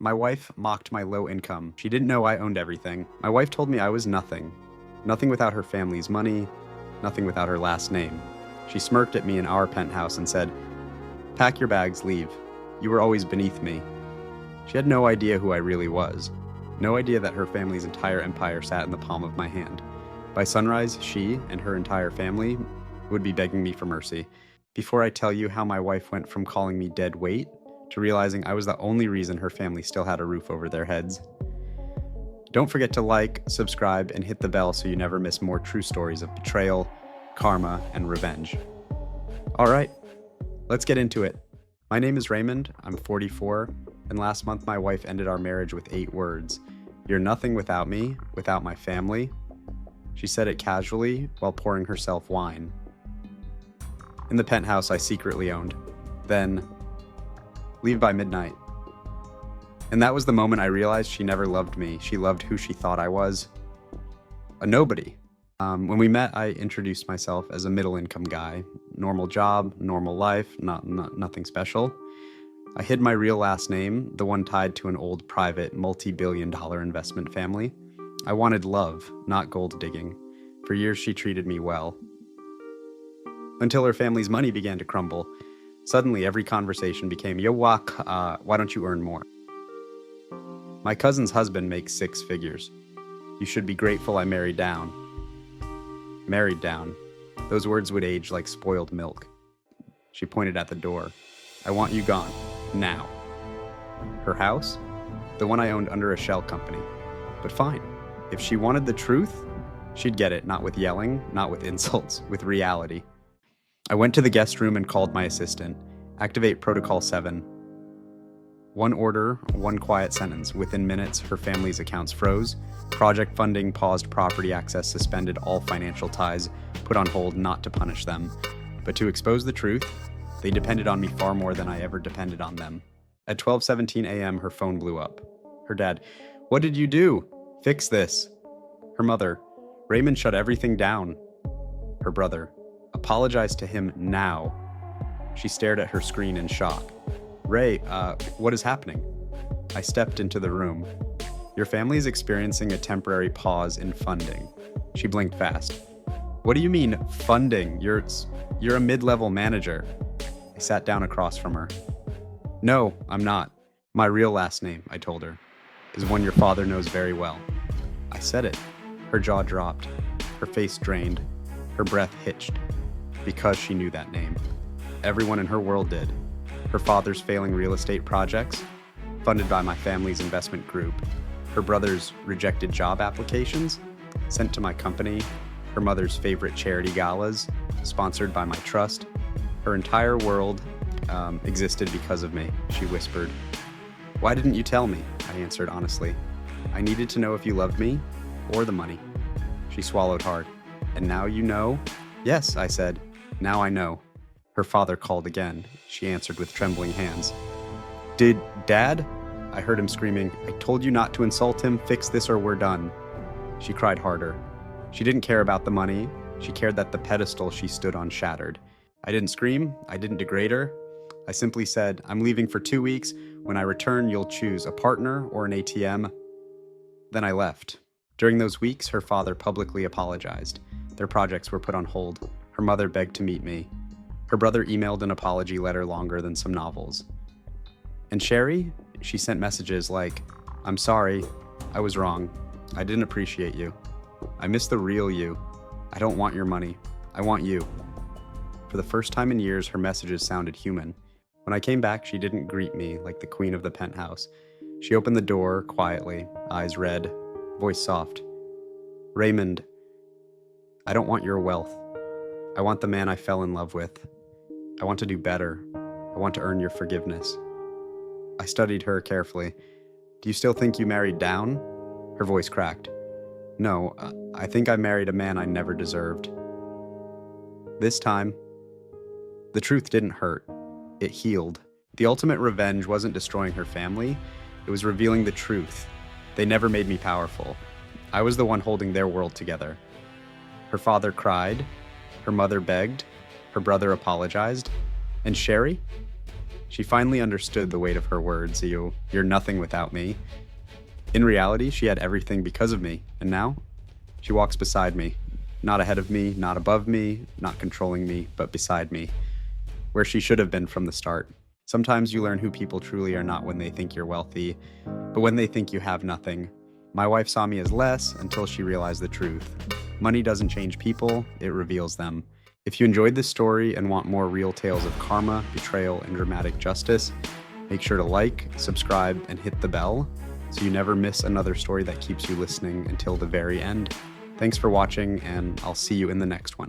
My wife mocked my low income. She didn't know I owned everything. My wife told me I was nothing. Nothing without her family's money, nothing without her last name. She smirked at me in our penthouse and said, "Pack your bags, leave. You were always beneath me." She had no idea who I really was. No idea that her family's entire empire sat in the palm of my hand. By sunrise, she and her entire family would be begging me for mercy. Before I tell you how my wife went from calling me dead weight to realizing I was the only reason her family still had a roof over their heads. Don't forget to like, subscribe, and hit the bell so you never miss more true stories of betrayal, karma, and revenge. All right, let's get into it. My name is Raymond, I'm 44, and last month my wife ended our marriage with 8 words. "You're nothing without me, without my family." She said it casually while pouring herself wine. In the penthouse I secretly owned. Then, leave by midnight. And that was the moment I realized she never loved me. She loved who she thought I was. A nobody. When we met, I introduced myself as a middle-income guy. Normal job, normal life, nothing special. I hid my real last name, the one tied to an old private multi-billion-dollar investment family. I wanted love, not gold digging. For years she treated me well. Until her family's money began to crumble. Suddenly every conversation became, "Yo, Wak, why don't you earn more?" My cousin's husband makes 6 figures. You should be grateful I married down. Married down. Those words would age like spoiled milk. She pointed at the door. "I want you gone. Now." Her house? The one I owned under a shell company. But fine. If she wanted the truth, she'd get it, not with yelling, not with insults, with reality. I went to the guest room and called my assistant. "Activate Protocol 7. One order, one quiet sentence. Within minutes, her family's accounts froze. Project funding paused, property access suspended, all financial ties put on hold, not to punish them, but to expose the truth. They depended on me far more than I ever depended on them." At 12:17 a.m., her phone blew up. Her dad, "What did you do? Fix this." Her mother, "Raymond shut everything down." Her brother, "Apologize to him now." She stared at her screen in shock. "Ray, what is happening?" I stepped into the room. "Your family is experiencing a temporary pause in funding." She blinked fast. "What do you mean, funding? You're a mid-level manager." I sat down across from her. "No, I'm not. My real last name," I told her, "is one your father knows very well." I said it. Her jaw dropped. Her face drained. Her breath hitched. Because she knew that name. Everyone in her world did. Her father's failing real estate projects, funded by my family's investment group. Her brother's rejected job applications, sent to my company. Her mother's favorite charity galas, sponsored by my trust. Her entire world existed because of me, she whispered. "Why didn't you tell me?" I answered honestly. "I needed to know if you loved me or the money." She swallowed hard. "And now you know?" "Yes," I said. "Now I know." Her father called again. She answered with trembling hands. "Did Dad?" I heard him screaming. "I told you not to insult him. Fix this or we're done." She cried harder. She didn't care about the money. She cared that the pedestal she stood on shattered. I didn't scream. I didn't degrade her. I simply said, "I'm leaving for 2 weeks. When I return, you'll choose a partner or an ATM." Then I left. During those weeks, her father publicly apologized. Their projects were put on hold. Her mother begged to meet me. Her brother emailed an apology letter longer than some novels. And Sherry, she sent messages like, "I'm sorry, I was wrong. I didn't appreciate you. I miss the real you. I don't want your money. I want you." For the first time in years, her messages sounded human. When I came back, she didn't greet me like the queen of the penthouse. She opened the door quietly, eyes red, voice soft. "Raymond, I don't want your wealth. I want the man I fell in love with. I want to do better. I want to earn your forgiveness." I studied her carefully. "Do you still think you married down?" Her voice cracked. "No, I think I married a man I never deserved." This time, the truth didn't hurt. It healed. The ultimate revenge wasn't destroying her family. It was revealing the truth. They never made me powerful. I was the one holding their world together. Her father cried. Her mother begged. Her brother apologized. And Sherry? She finally understood the weight of her words, you're nothing without me. In reality, she had everything because of me, and now she walks beside me. Not ahead of me, not above me, not controlling me, but beside me, where she should have been from the start. Sometimes you learn who people truly are not when they think you're wealthy, but when they think you have nothing. My wife saw me as less until she realized the truth. Money doesn't change people, it reveals them. If you enjoyed this story and want more real tales of karma, betrayal, and dramatic justice, make sure to like, subscribe, and hit the bell so you never miss another story that keeps you listening until the very end. Thanks for watching, and I'll see you in the next one.